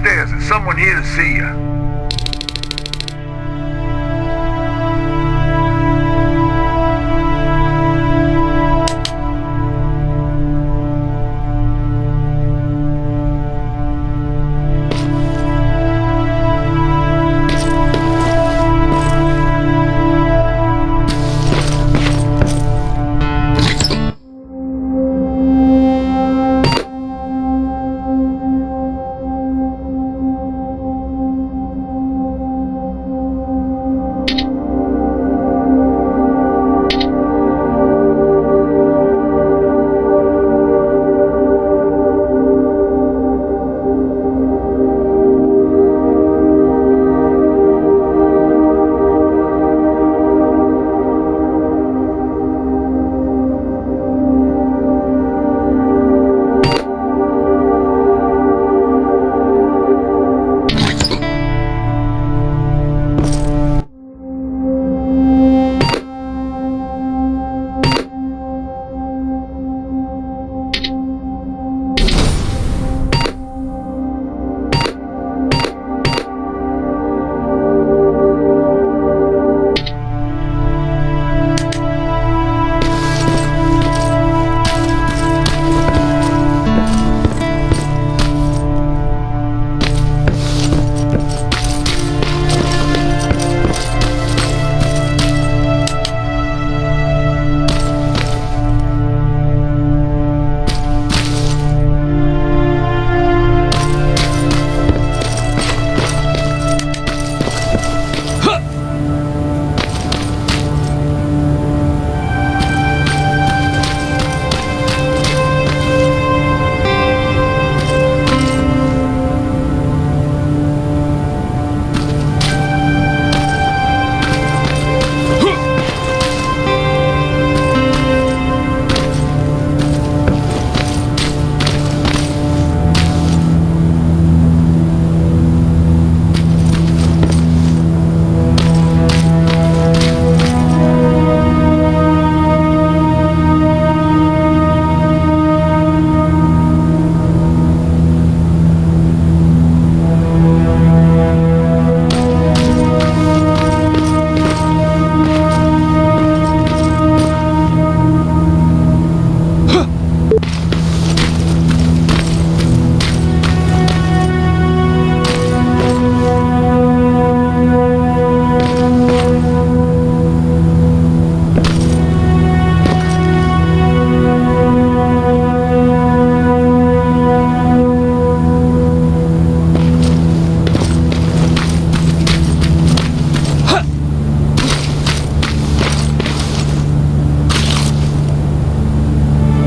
upstairs. There's someone here to see you.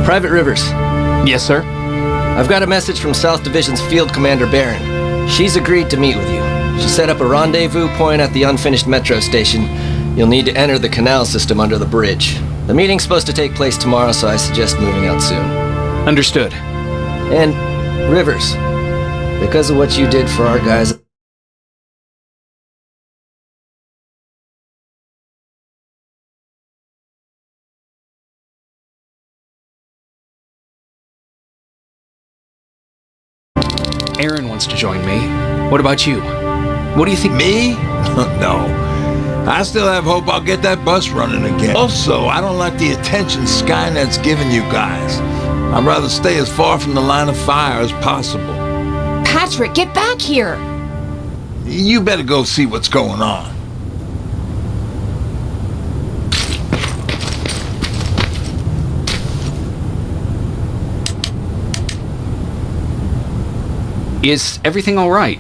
Private Rivers. Yes, sir? I've got a message from South Division's Field Commander Barron. She's agreed to meet with you. She set up a rendezvous point at the unfinished metro station. You'll need to enter the canal system under the bridge. The meeting's supposed to take place tomorrow, so I suggest moving out soon. Understood. And, Rivers, because of what you did for our guys... Aaron wants to join me. What about you? What do you think? Me? No. I still have hope I'll get that bus running again. Also, I don't like the attention Skynet's giving you guys. I'd rather stay as far from the line of fire as possible. Patrick, get back here! You better go see what's going on. Is everything all right?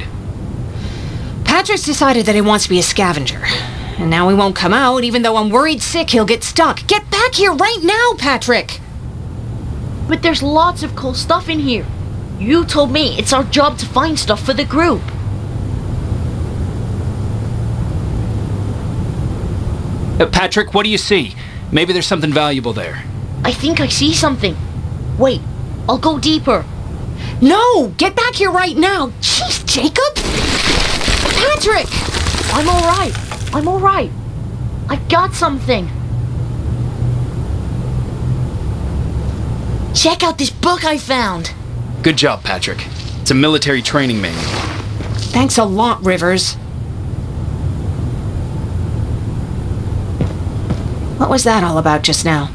Patrick's decided that he wants to be a scavenger. And now he won't come out, even though I'm worried sick he'll get stuck. Get back here right now, Patrick! But there's lots of cool stuff in here. You told me it's our job to find stuff for the group. Patrick, what do you see? Maybe there's something valuable there. I think I see something. Wait, I'll go deeper. No! Get back here right now! Jeez, Jacob! Patrick! I'm alright. I'm alright. I've got something. Check out this book I found. Good job, Patrick. It's a military training manual. Thanks a lot, Rivers. What was that all about just now?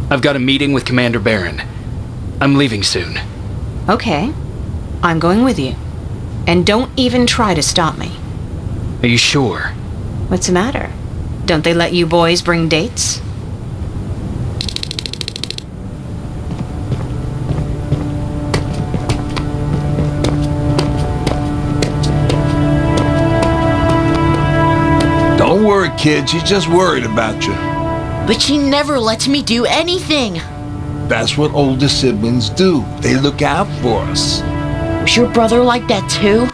I've got a meeting with Commander Barron. I'm leaving soon. Okay. I'm going with you. And don't even try to stop me. Are you sure? What's the matter? Don't they let you boys bring dates? Don't worry, kid. She's just worried about you. But she never lets me do anything. That's what older siblings do. They look out for us. Was your brother like that too?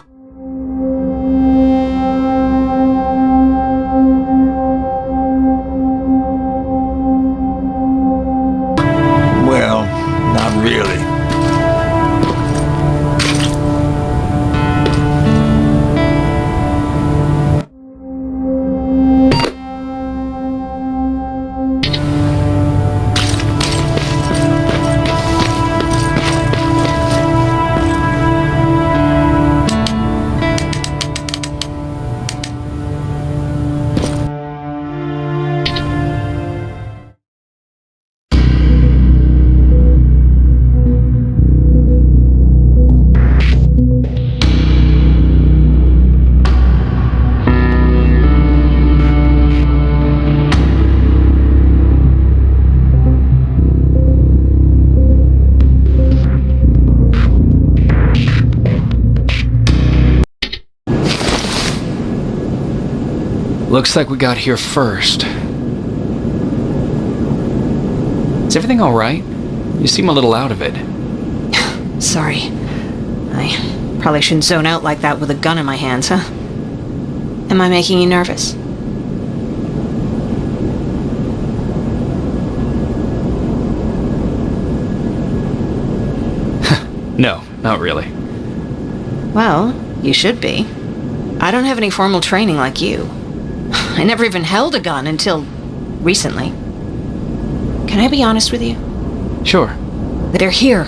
Well, not really. Looks like we got here first. Is everything all right? You seem a little out of it. Sorry. I probably shouldn't zone out like that with a gun in my hands, huh? Am I making you nervous? No, not really. Well, you should be. I don't have any formal training like you. I never even held a gun until recently. Can I be honest with you? Sure. They're here.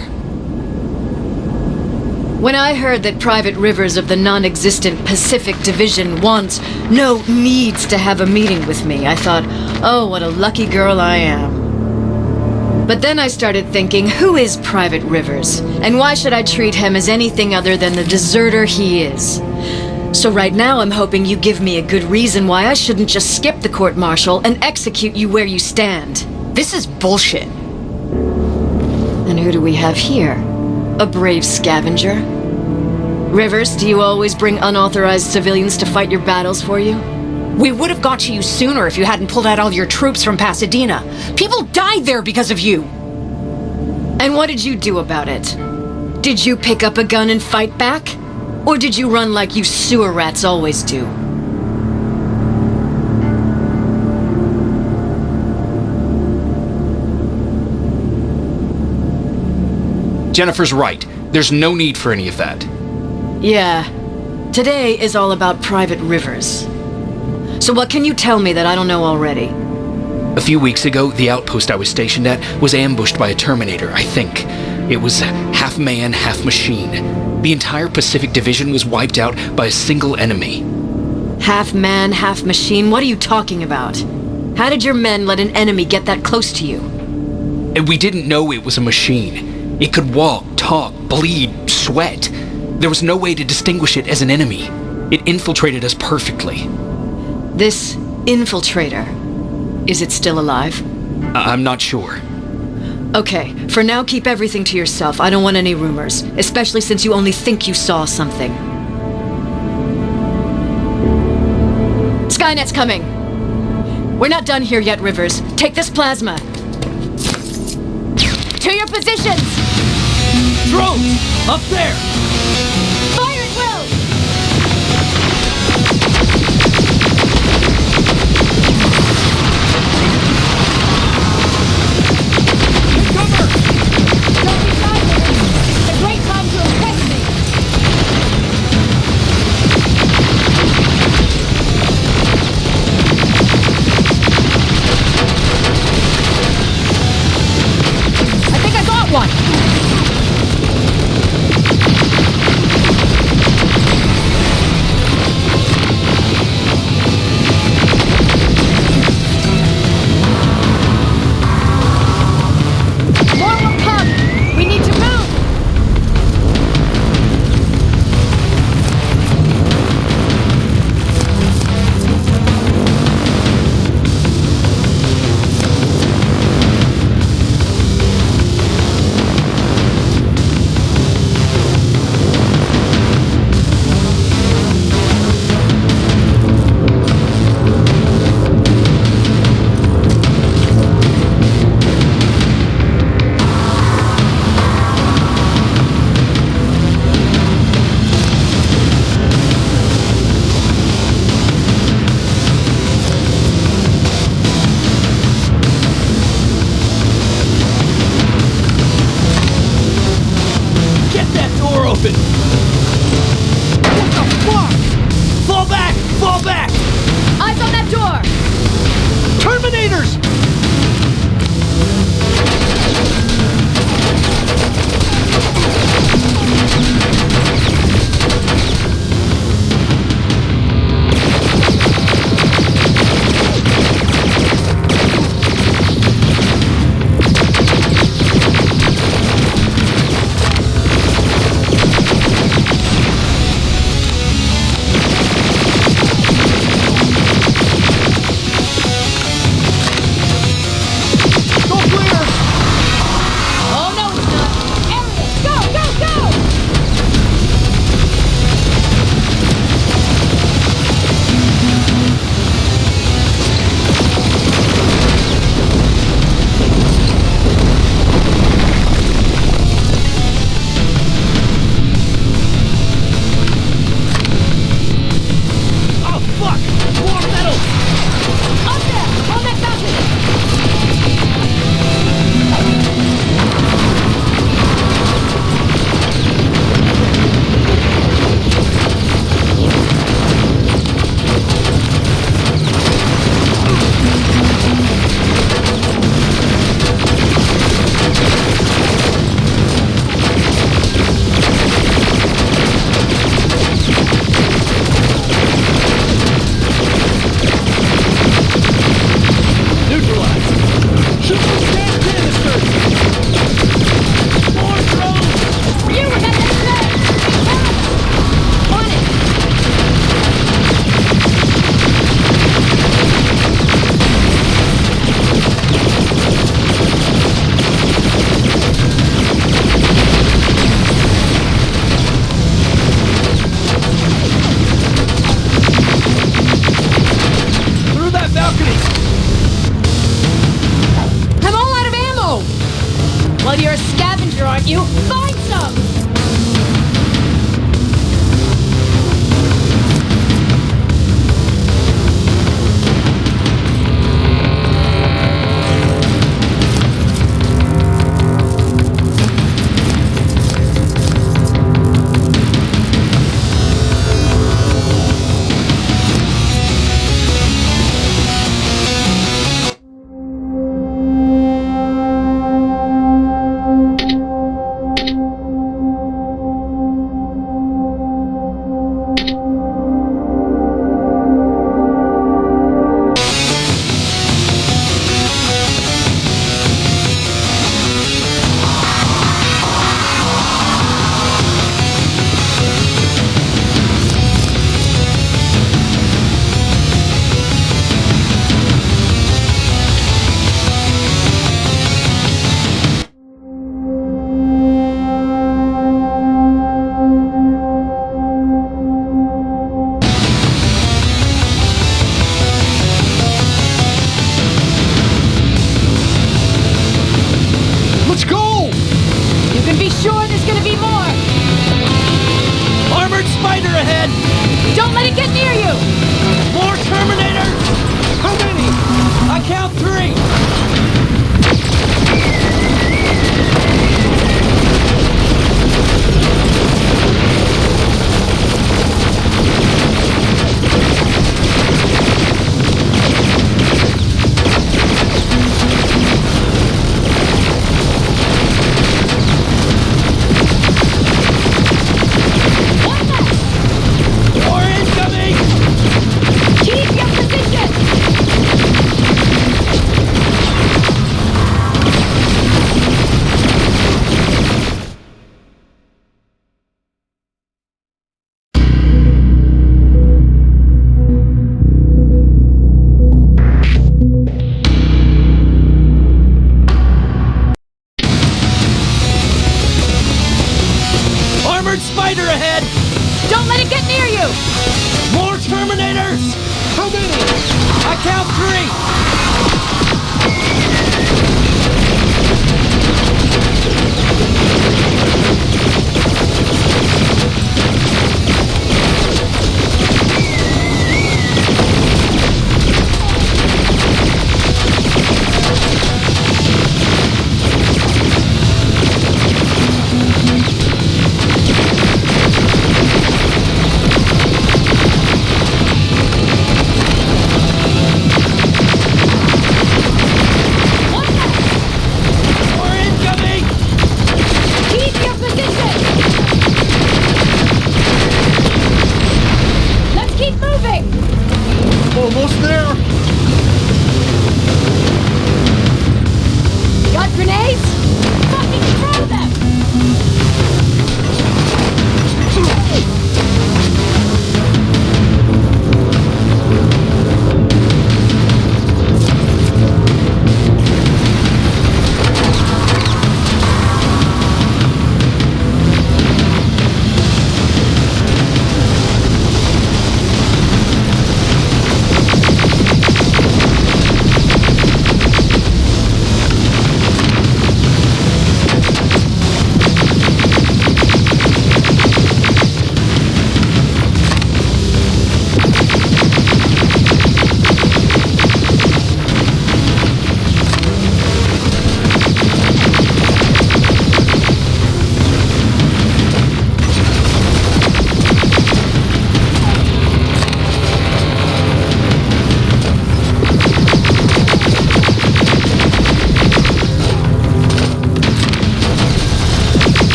When I heard that Private Rivers of the non-existent Pacific Division needs to have a meeting with me, I thought, oh, what a lucky girl I am. But then I started thinking, who is Private Rivers? And why should I treat him as anything other than the deserter he is? So right now I'm hoping you give me a good reason why I shouldn't just skip the court-martial and execute you where you stand. This is bullshit. And who do we have here? A brave scavenger? Rivers, do you always bring unauthorized civilians to fight your battles for you? We would have got to you sooner if you hadn't pulled out all your troops from Pasadena. People died there because of you. And what did you do about it? Did you pick up a gun and fight back? Or did you run like you sewer rats always do? Jennifer's right. There's no need for any of that. Yeah. Today is all about Private Rivers. So what can you tell me that I don't know already? A few weeks ago, the outpost I was stationed at was ambushed by a Terminator, I think. It was half man, half machine. The entire Pacific Division was wiped out by a single enemy. Half man, half machine? What are you talking about? How did your men let an enemy get that close to you? And we didn't know it was a machine. It could walk, talk, bleed, sweat. There was no way to distinguish it as an enemy. It infiltrated us perfectly. This infiltrator, is it still alive? I'm not sure. Okay, for now keep everything to yourself. I don't want any rumors, especially since you only think you saw something. Skynet's coming! We're not done here yet, Rivers. Take this plasma. To your positions! Drones! Up there! Fire at will! Cover! Don't be shy, Rivers. It's a great time to impress me! I think I got one. open! What the fuck? Fall back! Fall back! Eyes on that door! Terminators! Well, you're a scavenger, aren't you? Find some! Sure, there's gonna be more! Armored spider ahead! Don't let it get near you! More Terminators! How many? I count 3!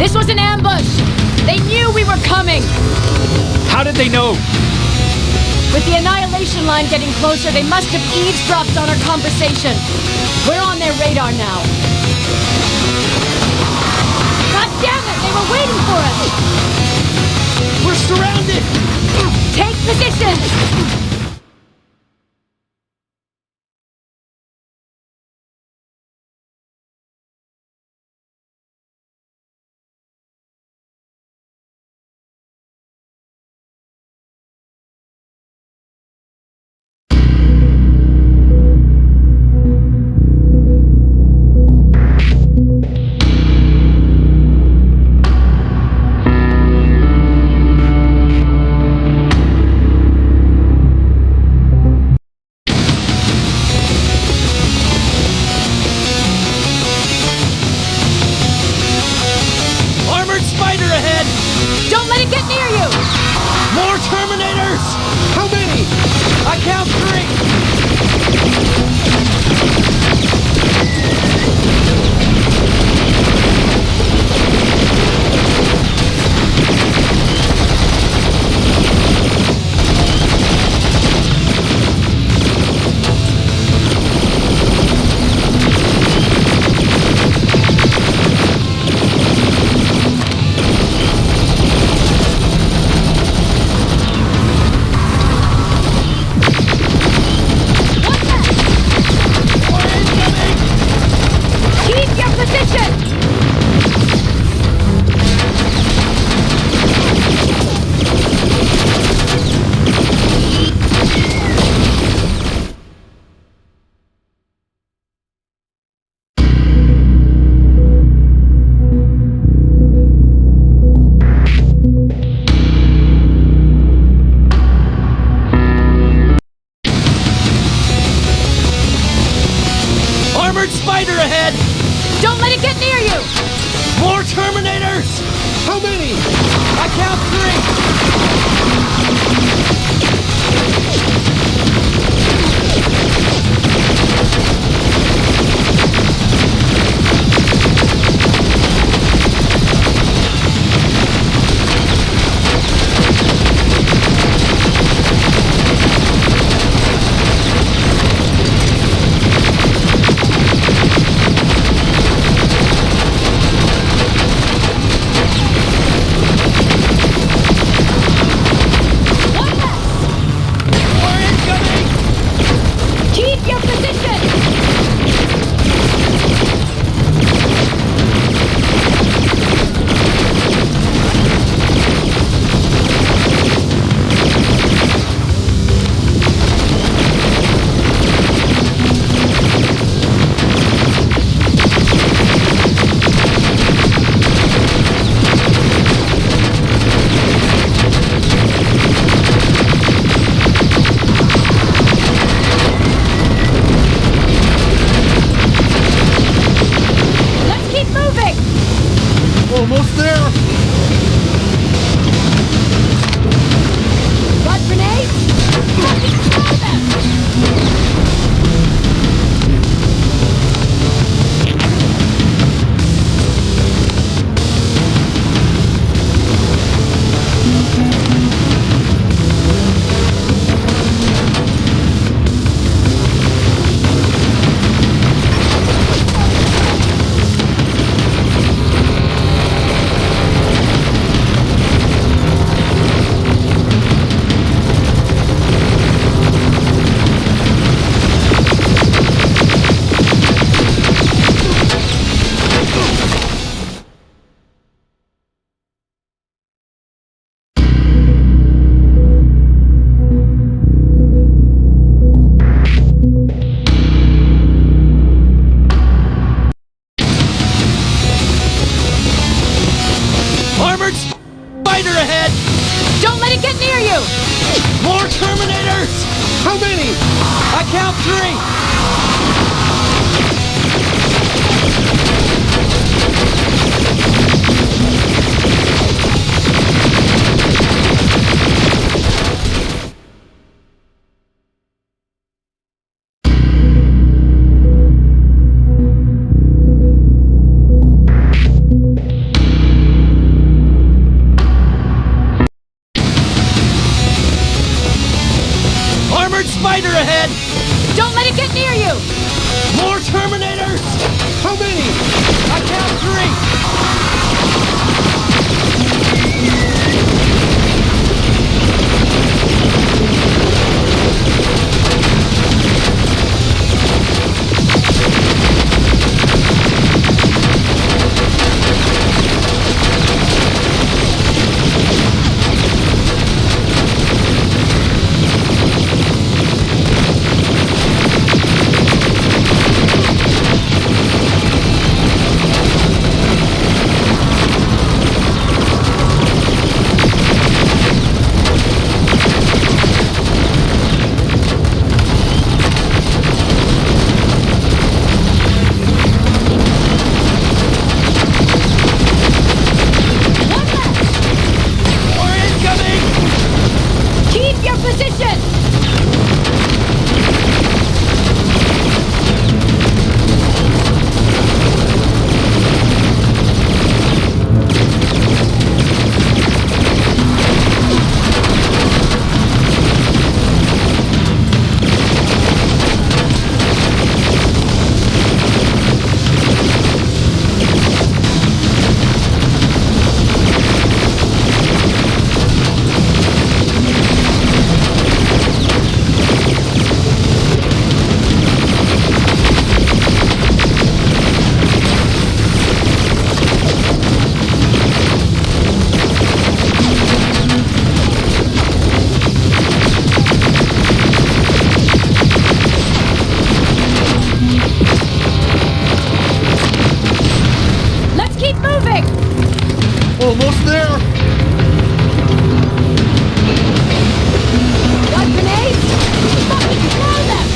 This was an ambush! They knew we were coming! How did they know? With the annihilation line getting closer, they must have eavesdropped on our conversation. We're on their radar now. God damn it! They were waiting for us! We're surrounded! Take position! Armored spider ahead! Don't let it get near you! More Terminators! How many? I count 3! Keep your position! Armored spider ahead! Don't let it get near you! More Terminators! How many? I count 3! More incoming! Keep your position! Let's keep moving! Almost there! Got grenades? Fucking throw them! Armored spider ahead! Don't let it get near you! More Terminators! How many? I count 3! Almost there! Got grenades? Fucking throw them!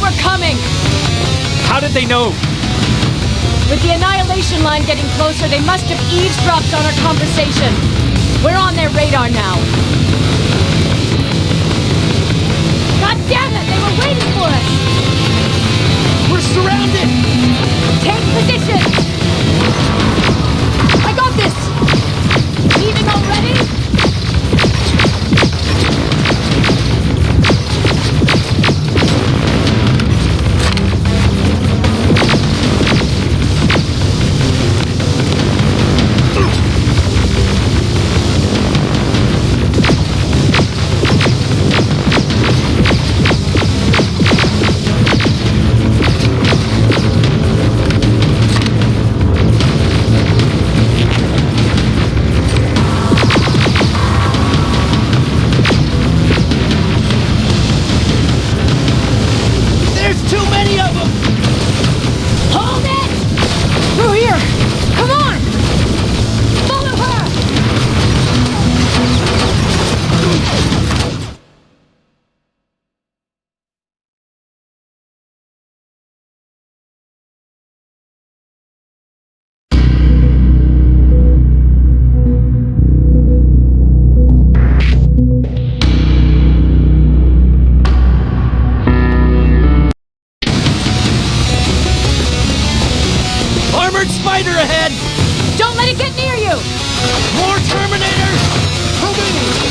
were coming! How did they know? With the annihilation line getting closer, they must have eavesdropped on our conversation. We're on their radar now. God damn it! They were waiting for us! We're surrounded! Take position! I got this! Leaving already? Spider ahead! Don't let it get near you! More Terminators! Moving!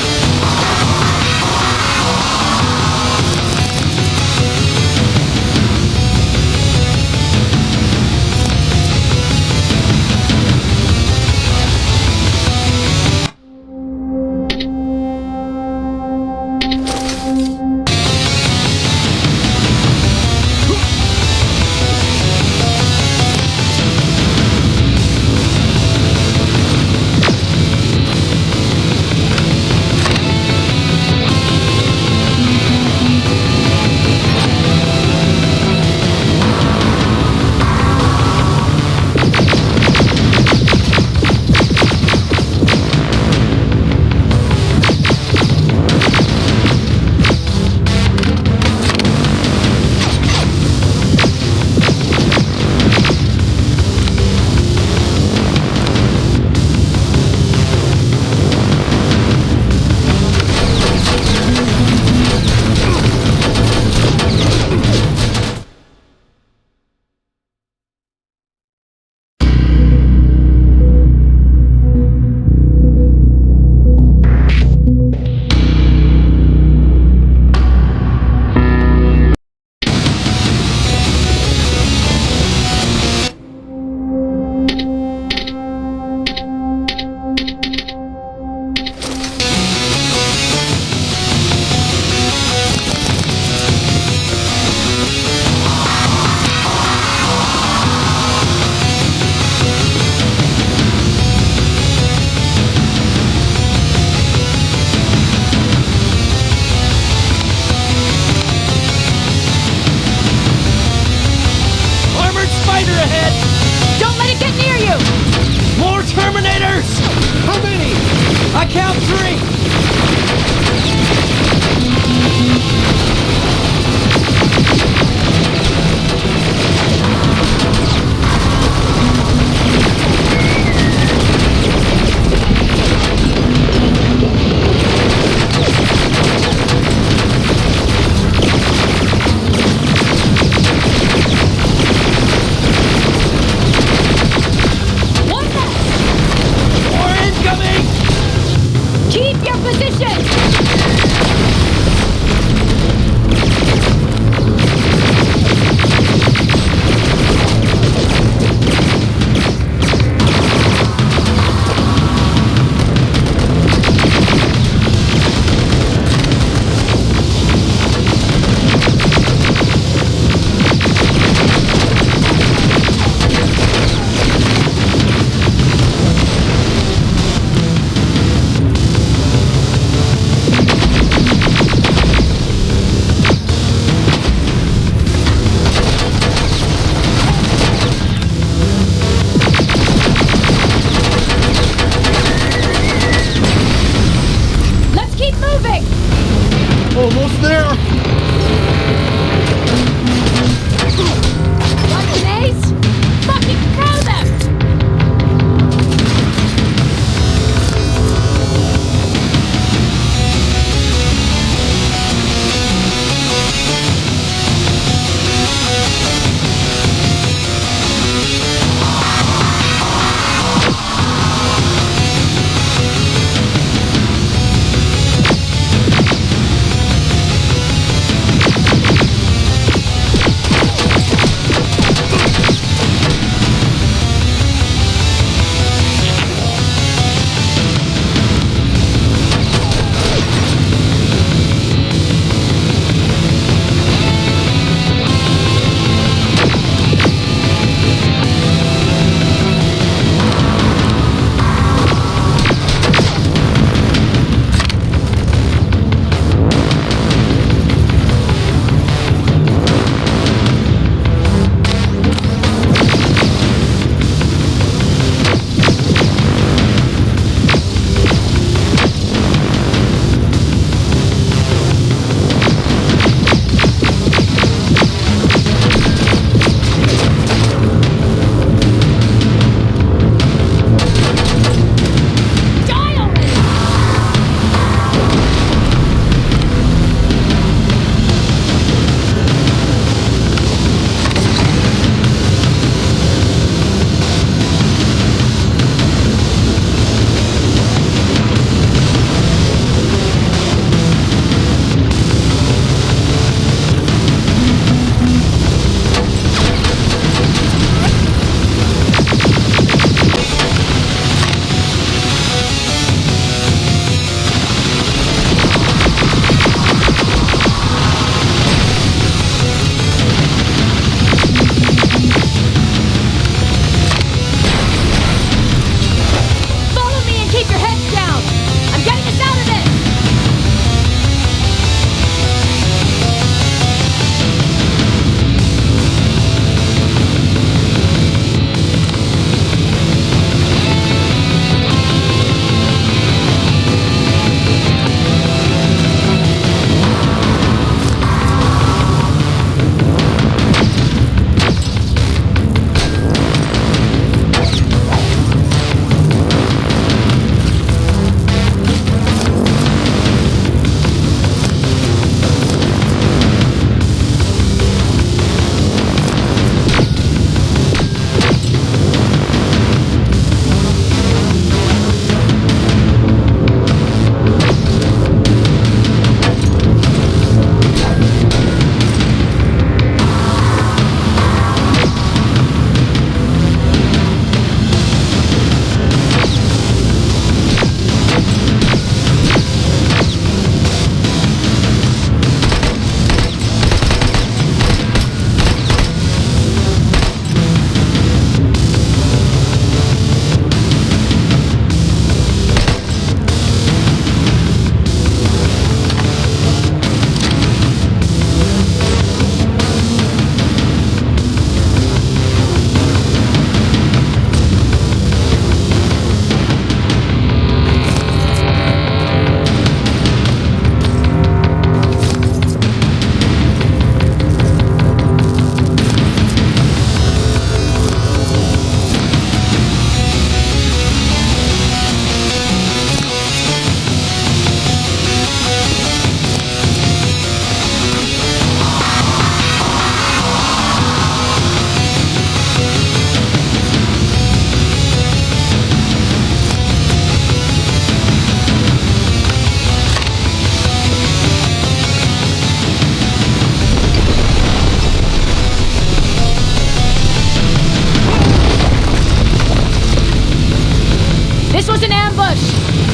This was an ambush!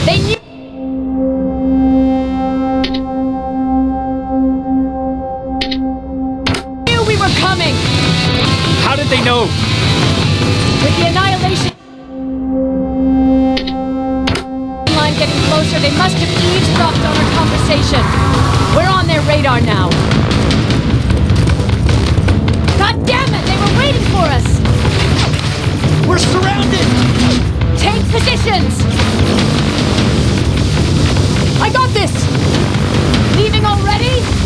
They knew we were coming! How did they know? With the annihilation line getting closer, they must have eavesdropped on our conversation. We're on their radar now. God damn it! They were waiting for us! We're surrounded! Take positions! I got this! Leaving already?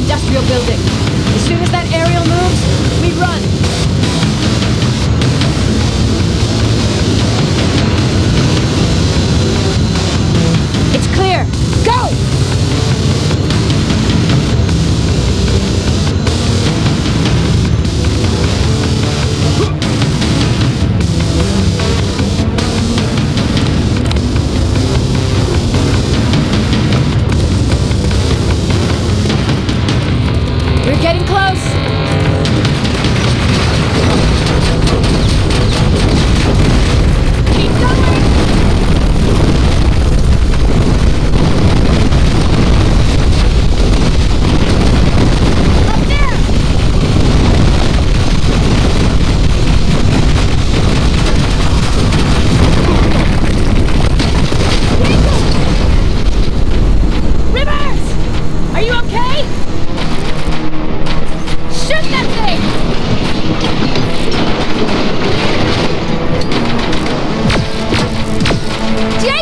industrial building. As soon as that aerial moves, we run. It's clear. Go!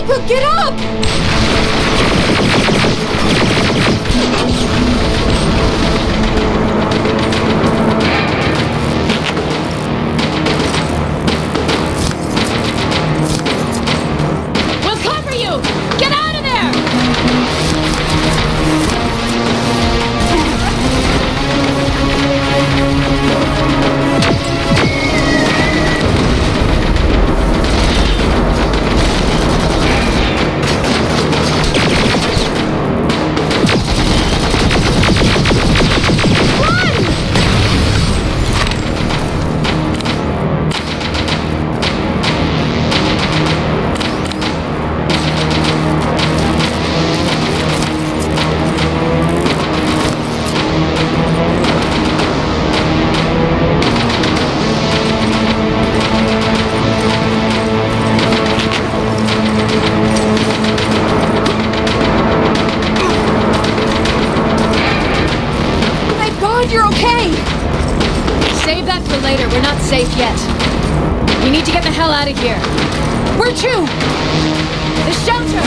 Michael, get up! We'll cover you! Get out of there! You're okay! Save that for later. We're not safe yet. We need to get the hell out of here. Where to? The shelter!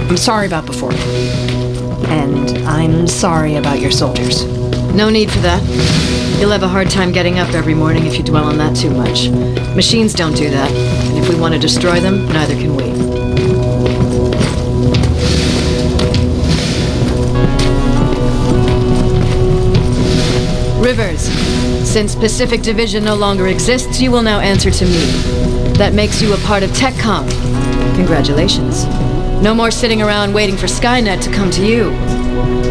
I'm sorry about before. And I'm sorry about your soldiers. No need for that. You'll have a hard time getting up every morning if you dwell on that too much. Machines don't do that. And if we want to destroy them, neither can we. Rivers, since Pacific Division no longer exists, you will now answer to me. That makes you a part of TechCom. Congratulations. No more sitting around waiting for Skynet to come to you.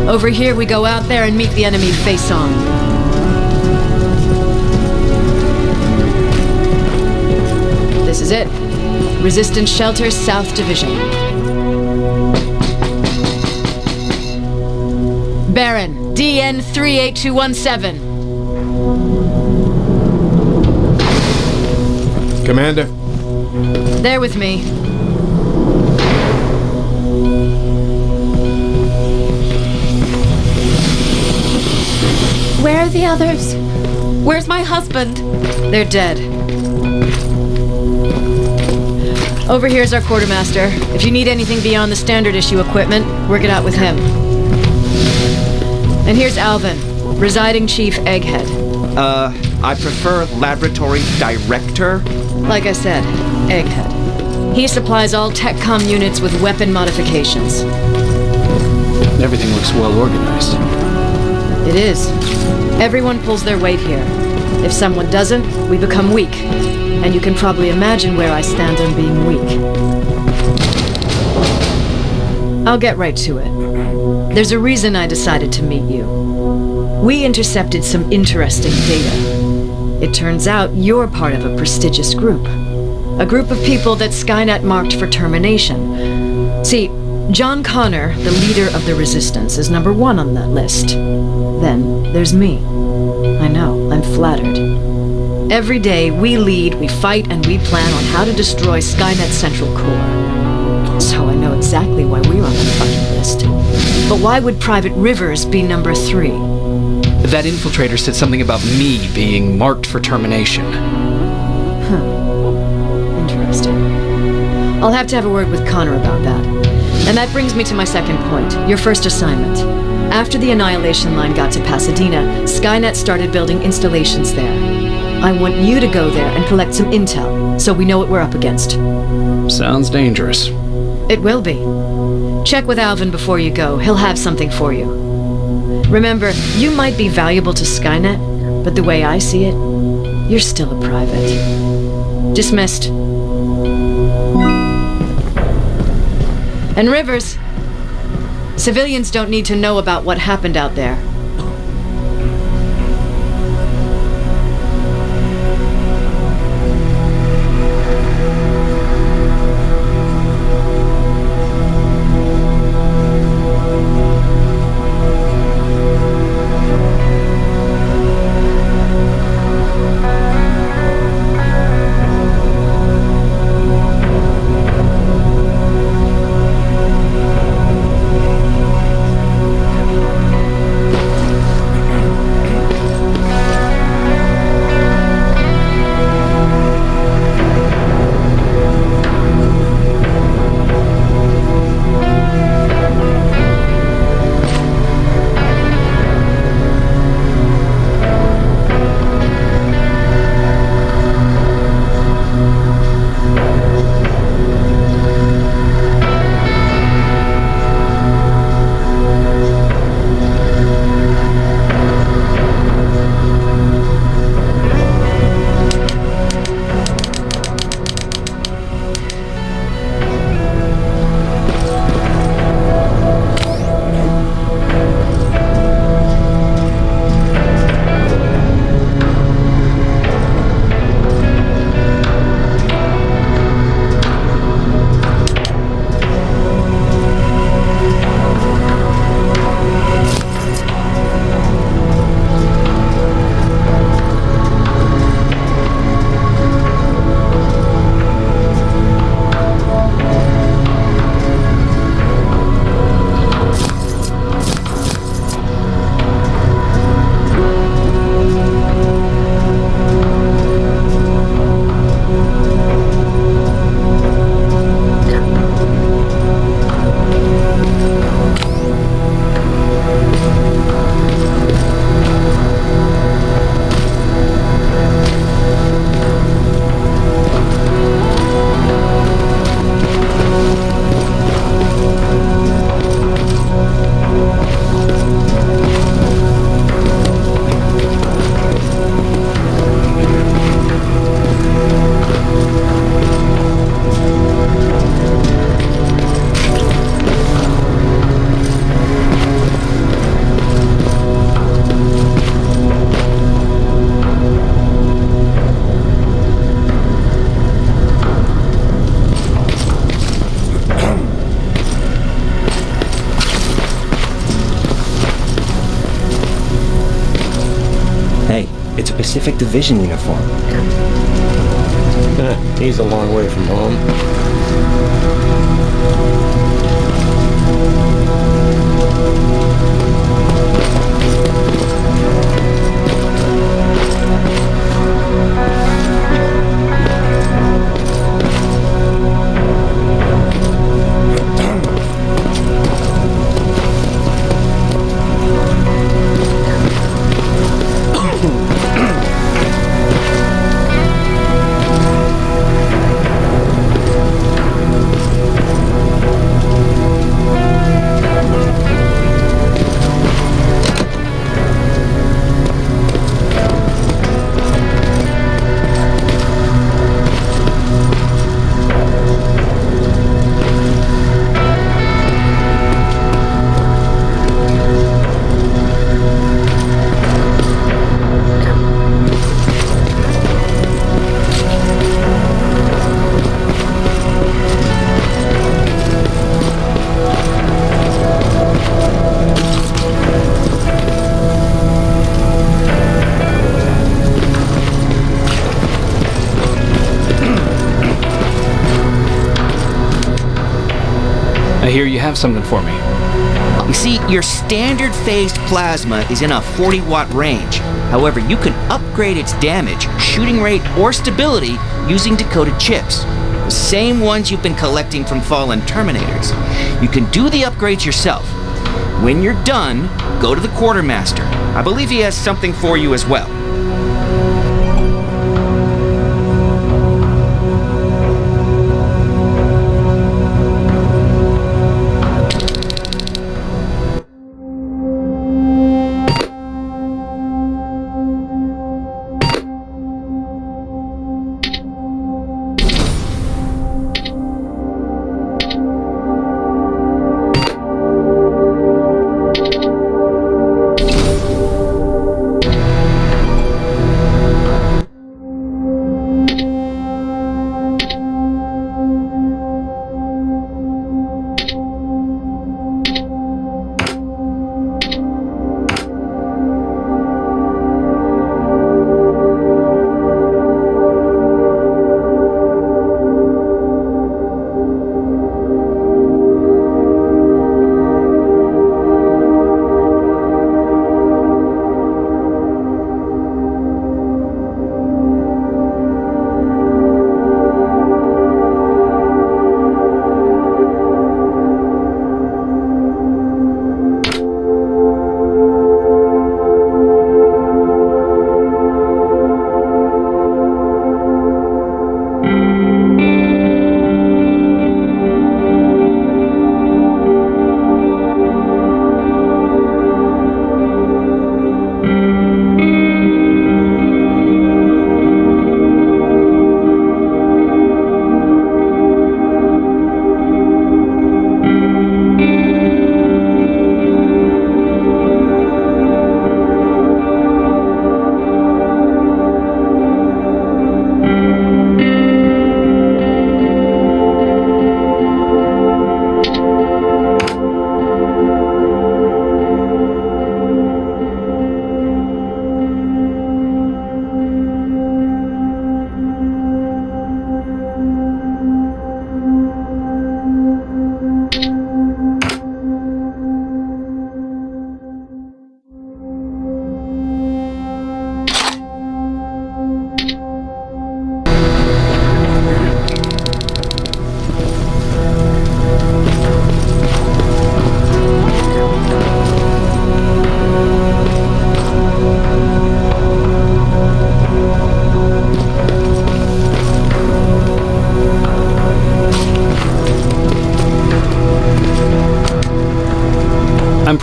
Over here, we go out there and meet the enemy face on. This is it. Resistance Shelter, South Division. Baron, DN 38217. Commander. There with me. Where are the others? Where's my husband? They're dead. Over here's our quartermaster. If you need anything beyond the standard issue equipment, work it out with him. And here's Alvin, Residing Chief Egghead. I prefer Laboratory Director. Like I said, Egghead. He supplies all TechCom units with weapon modifications. Everything looks well organized. It is. Everyone pulls their weight here. If someone doesn't, we become weak. And you can probably imagine where I stand on being weak. I'll get right to it. There's a reason I decided to meet you. We intercepted some interesting data. It turns out you're part of a prestigious group. A group of people that Skynet marked for termination. See, John Connor, the leader of the Resistance, is number 1 on that list. Then there's me. I know, I'm flattered. Every day, we lead, we fight, and we plan on how to destroy Skynet's central core. So I know exactly why we're on the fucking list. But why would Private Rivers be number 3? That infiltrator said something about me being marked for termination. Interesting. I'll have to have a word with Connor about that. And that brings me to my second point, your first assignment. After the Annihilation Line got to Pasadena, Skynet started building installations there. I want you to go there and collect some intel, so we know what we're up against. Sounds dangerous. It will be. Check with Alvin before you go. He'll have something for you. Remember, you might be valuable to Skynet, but the way I see it, you're still a private. Dismissed. And Rivers, civilians don't need to know about what happened out there. Pacific Division uniform. He's a long way from home. I hear you have something for me. You see, your standard phased plasma is in a 40-watt range. However, you can upgrade its damage, shooting rate, or stability using decoded chips. The same ones you've been collecting from fallen Terminators. You can do the upgrades yourself. When you're done, go to the Quartermaster. I believe he has something for you as well.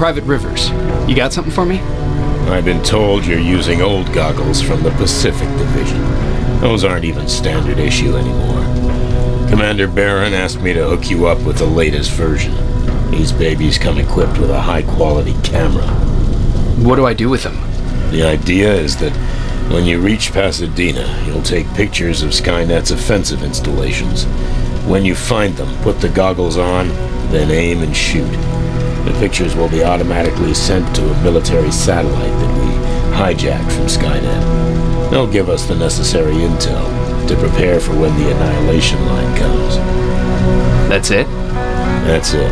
Private Rivers. You got something for me? I've been told you're using old goggles from the Pacific Division. Those aren't even standard issue anymore. Commander Barron asked me to hook you up with the latest version. These babies come equipped with a high-quality camera. What do I do with them? The idea is that when you reach Pasadena, you'll take pictures of Skynet's offensive installations. When you find them, put the goggles on, then aim and shoot. The pictures will be automatically sent to a military satellite that we hijacked from Skynet. They'll give us the necessary intel to prepare for when the annihilation line comes. That's it? That's it.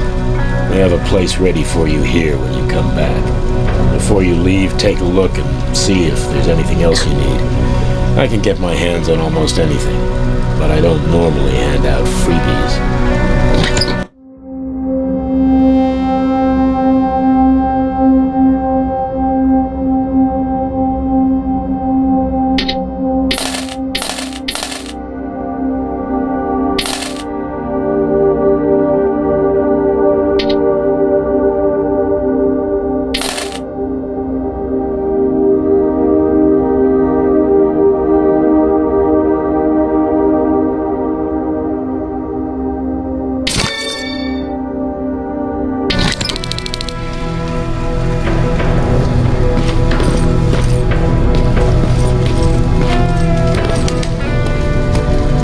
We have a place ready for you here when you come back. Before you leave, take a look and see if there's anything else you need. I can get my hands on almost anything, but I don't normally hand out freebies.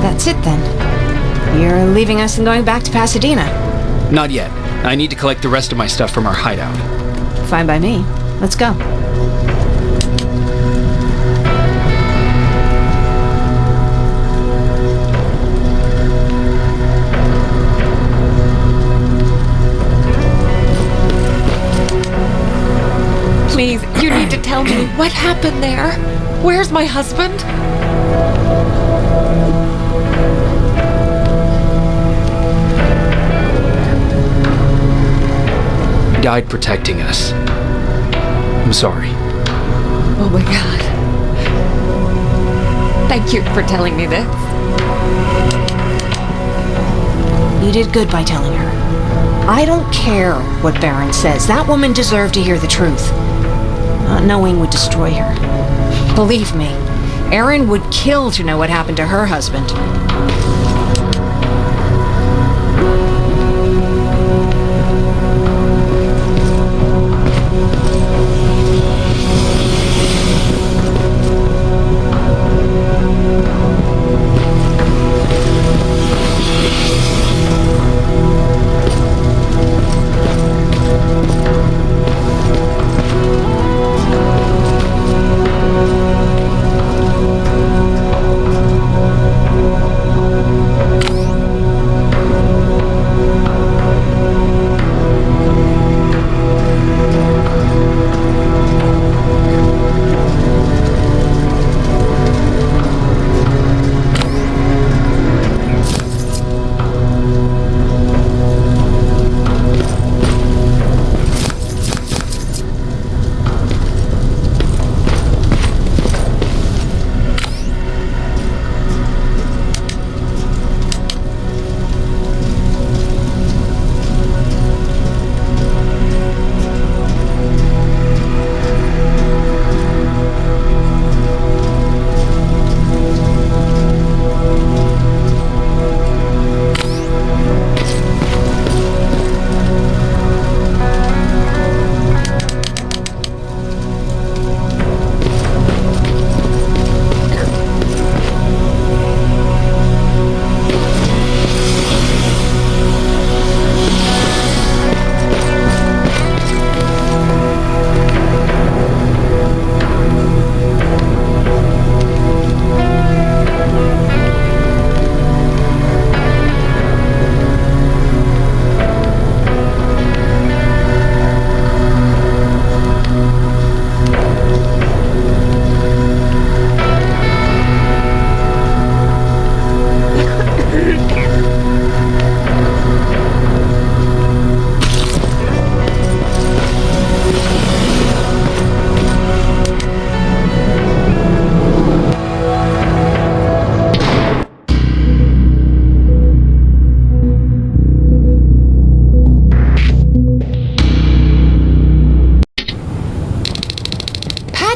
That's it then. You're leaving us and going back to Pasadena. Not yet. I need to collect the rest of my stuff from our hideout. Fine by me. Let's go. Please, you need to tell me what happened there. Where's my husband? He died protecting us. I'm sorry. Oh my God. Thank you for telling me this. You did good by telling her. I don't care what Barron says. That woman deserved to hear the truth. Not knowing would destroy her. Believe me, Erin would kill to know what happened to her husband.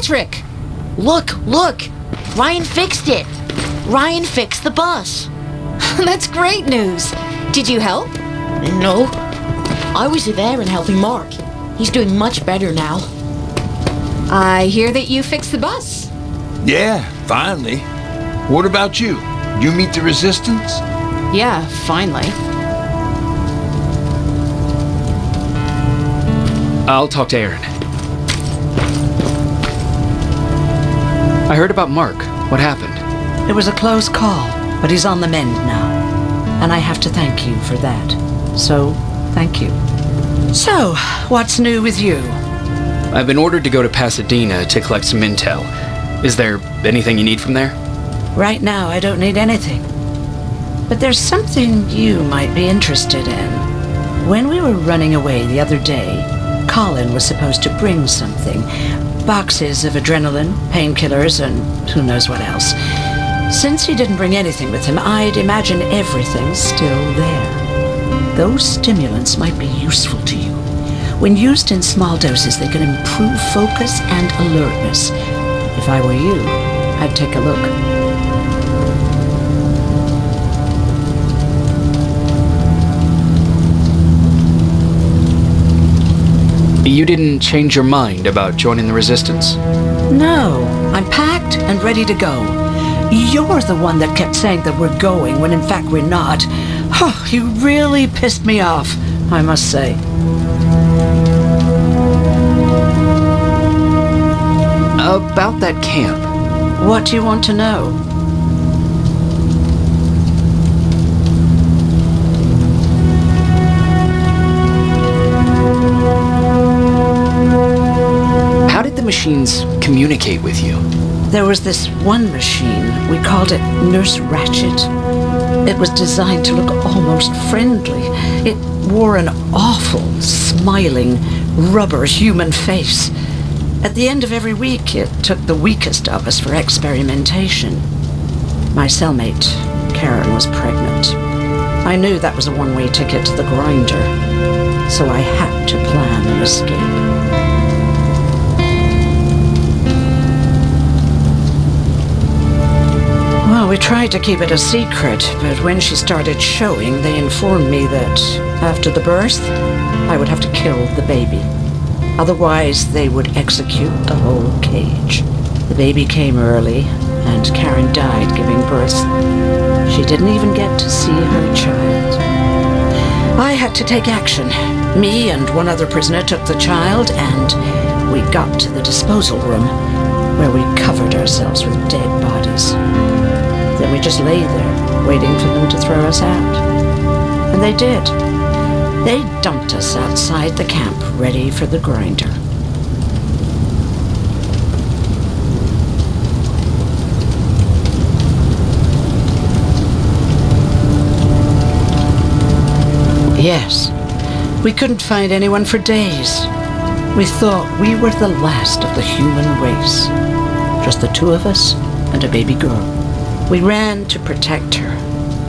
Patrick! Look! Ryan fixed it. Ryan fixed the bus. That's great news. Did you help? No. I was there and helping Mark. He's doing much better now. I hear that you fixed the bus. Yeah, finally. What about you? You meet the resistance? Yeah, finally. I'll talk to Aaron. I heard about Mark. What happened? It was a close call, but he's on the mend now. And I have to thank you for that. So, thank you. So, what's new with you? I've been ordered to go to Pasadena to collect some intel. Is there anything you need from there? Right now, I don't need anything. But there's something you might be interested in. When we were running away the other day, Colin was supposed to bring something. Boxes of adrenaline, painkillers, and who knows what else. Since he didn't bring anything with him, I'd imagine everything's still there. Those stimulants might be useful to you. When used in small doses, they can improve focus and alertness. If I were you, I'd take a look. You didn't change your mind about joining the Resistance? No, I'm packed and ready to go. You're the one that kept saying that we're going when in fact we're not. Oh, you really pissed me off, I must say. About that camp. What do you want to know? How did the machines communicate with you? There was this one machine, we called it Nurse Ratchet. It was designed to look almost friendly. It wore an awful, smiling, rubber human face. At the end of every week, it took the weakest of us for experimentation. My cellmate, Karen, was pregnant. I knew that was a one-way ticket to the grinder, so I had to plan an escape. Well, we tried to keep it a secret, but when she started showing, they informed me that after the birth, I would have to kill the baby. Otherwise, they would execute the whole cage. The baby came early, and Karen died giving birth. She didn't even get to see her child. I had to take action. Me and one other prisoner took the child, and we got to the disposal room, where we covered ourselves with dead bodies. Then we just lay there, waiting for them to throw us out. And they did. They dumped us outside the camp, ready for the grinder. Yes, we couldn't find anyone for days. We thought we were the last of the human race. Just the two of us and a baby girl. We ran to protect her,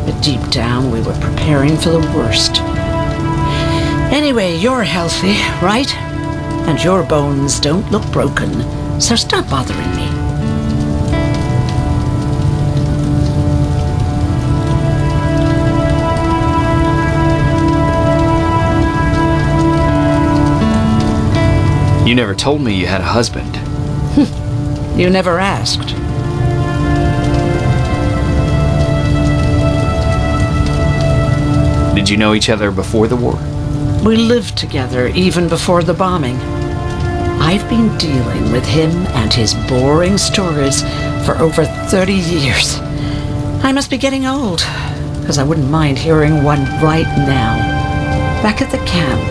but deep down we were preparing for the worst. Anyway, you're healthy, right? And your bones don't look broken, so stop bothering me. You never told me you had a husband. You never asked. Did you know each other before the war? We lived together even before the bombing. I've been dealing with him and his boring stories for over 30 years. I must be getting old, because I wouldn't mind hearing one right now. Back at the camp,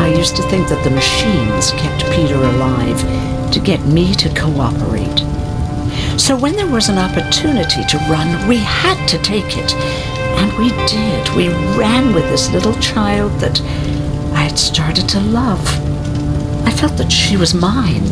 I used to think that the machines kept Peter alive to get me to cooperate. So when there was an opportunity to run, we had to take it. And we did. We ran with this little child that I had started to love. I felt that she was mine.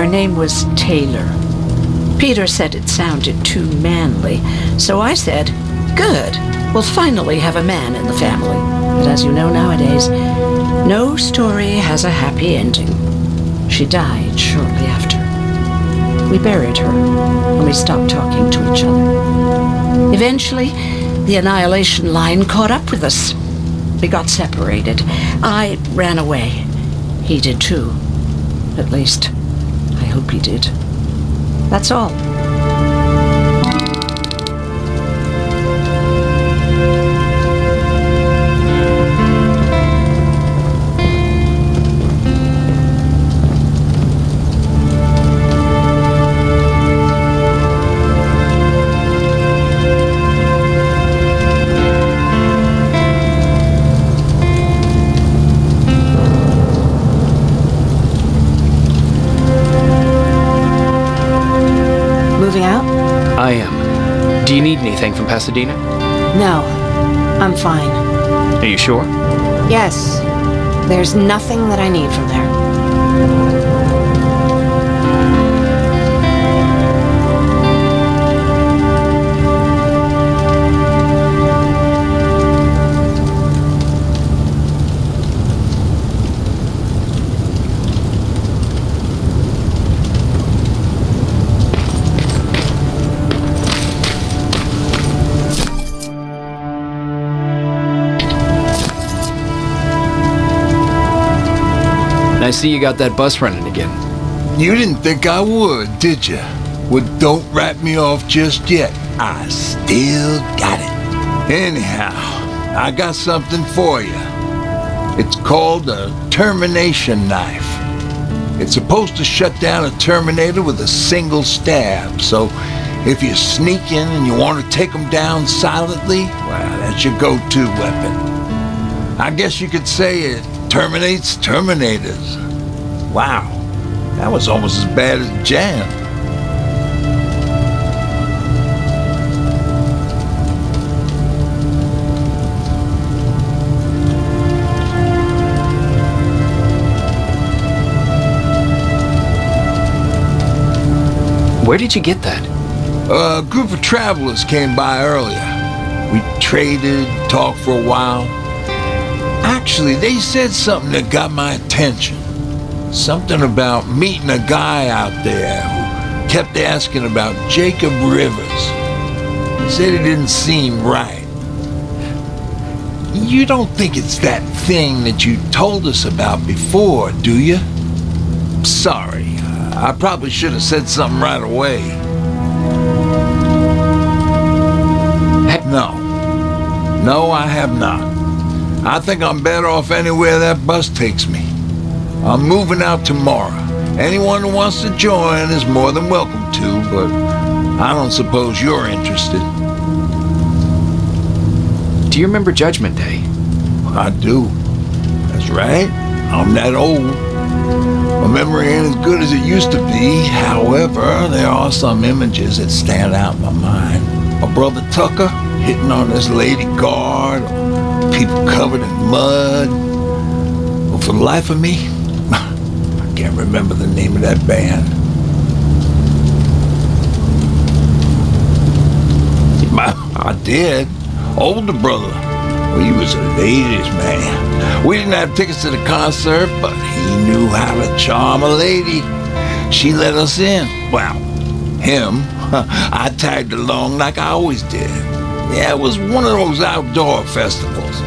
Her name was Taylor. Peter said it sounded too manly, so I said, good, we'll finally have a man in the family. But as you know nowadays, no story has a happy ending. She died shortly after. We buried her, and we stopped talking to each other. Eventually, the Annihilation Line caught up with us. We got separated. I ran away. He did too. At least, I hope he did. That's all. Moving out? I am. Do you need anything from Pasadena? No. I'm fine. Are you sure? Yes. There's nothing that I need from there. I see you got that bus running again. You didn't think I would, did you? Well, don't write me off just yet. I still got it. Anyhow, I got something for you. It's called a termination knife. It's supposed to shut down a Terminator with a single stab, so if you sneak in and you want to take them down silently, well, that's your go-to weapon. I guess you could say it terminates Terminators. Wow, that was almost as bad as jam. Where did you get that? A group of travelers came by earlier. We traded, talked for a while. Actually, they said something that got my attention. Something about meeting a guy out there who kept asking about Jacob Rivers. He said it didn't seem right. You don't think it's that thing that you told us about before, do you? Sorry, I probably should have said something right away. No, I have not. I think I'm better off anywhere that bus takes me. I'm moving out tomorrow. Anyone who wants to join is more than welcome to, but I don't suppose you're interested. Do you remember Judgment Day? I do. That's right. I'm that old. My memory ain't as good as it used to be. However, there are some images that stand out in my mind. My brother Tucker hitting on this lady guard, or people covered in mud. But for the life of me, I can't remember the name of that band. I did. Older brother. Well, he was a ladies' man. We didn't have tickets to the concert, but he knew how to charm a lady. She let us in. Well, him. I tagged along like I always did. Yeah, it was one of those outdoor festivals.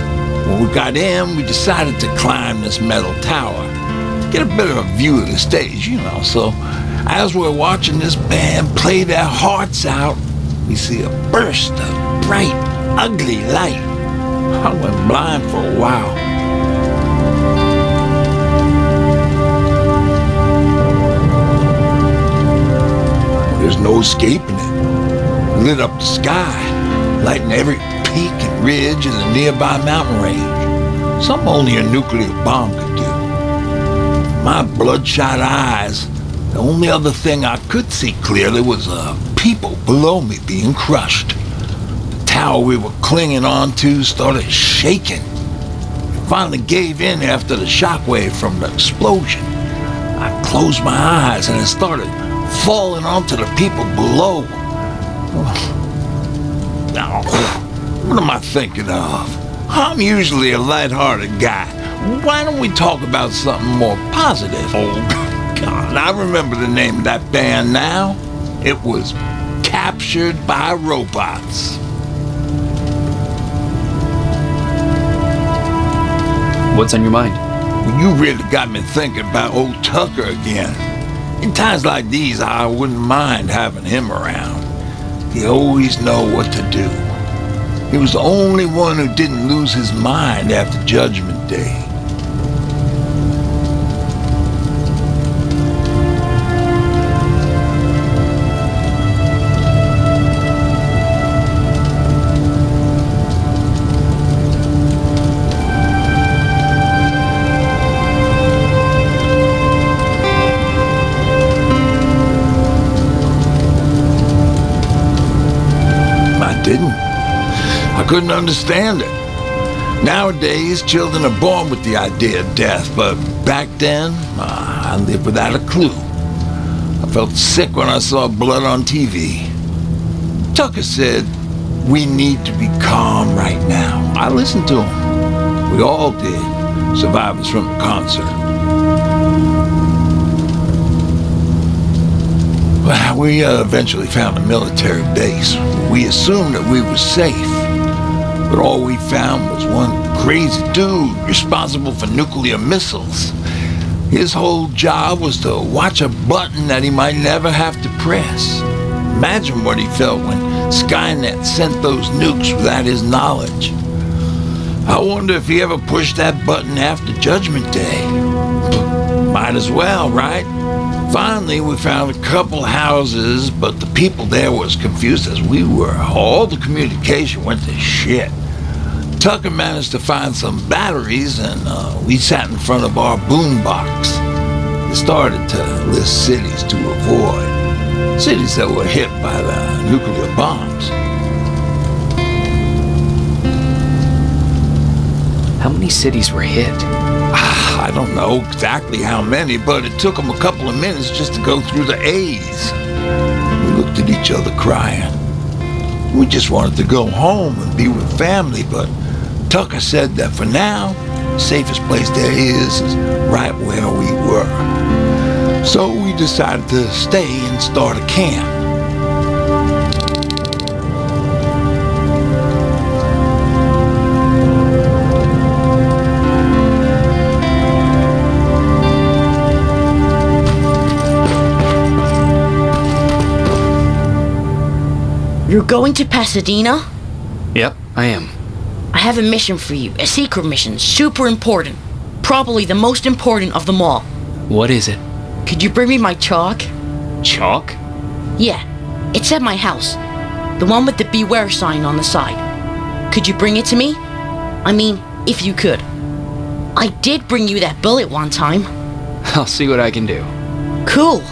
When we got in, we decided to climb this metal tower to get a bit of a view of the stage, you know. So as we're watching this band play their hearts out, we see a burst of bright, ugly light. I went blind for a while. There's no escaping it. It lit up the sky, lighting every peak and ridge in the nearby mountain range. Something only a nuclear bomb could do. My bloodshot eyes, the only other thing I could see clearly was people below me being crushed. The tower we were clinging onto started shaking. It finally gave in after the shockwave from the explosion. I closed my eyes and it started falling onto the people below. Now, what am I thinking of? I'm usually a lighthearted guy. Why don't we talk about something more positive? Oh, God, I remember the name of that band now. It was Captured by Robots. What's on your mind? You really got me thinking about old Tucker again. In times like these, I wouldn't mind having him around. He always know what to do. He was the only one who didn't lose his mind after Judgment Day. I couldn't understand it. Nowadays, children are born with the idea of death, but back then, I lived without a clue. I felt sick when I saw blood on TV. Tucker said, "We need to be calm right now." I listened to him. We all did, survivors from the concert. Well, we eventually found a military base. We assumed that we were safe. But all we found was one crazy dude responsible for nuclear missiles. His whole job was to watch a button that he might never have to press. Imagine what he felt when Skynet sent those nukes without his knowledge. I wonder if he ever pushed that button after Judgment Day. Might as well, right? Finally, we found a couple houses, but the people there were as confused as we were. All the communication went to shit. Tucker managed to find some batteries, and we sat in front of our boombox. He started to list cities to avoid. Cities that were hit by the nuclear bombs. How many cities were hit? I don't know exactly how many, but it took them a couple of minutes just to go through the A's. We looked at each other crying. We just wanted to go home and be with family, but Tucker said that for now, the safest place there is right where we were. So we decided to stay and start a camp. You're going to Pasadena? Yep, I am. I have a mission for you. A secret mission. Super important. Probably the most important of them all. What is it? Could you bring me my chalk? Chalk? Yeah. It's at my house. The one with the beware sign on the side. Could you bring it to me? I mean, if you could. I did bring you that bullet one time. I'll see what I can do. Cool.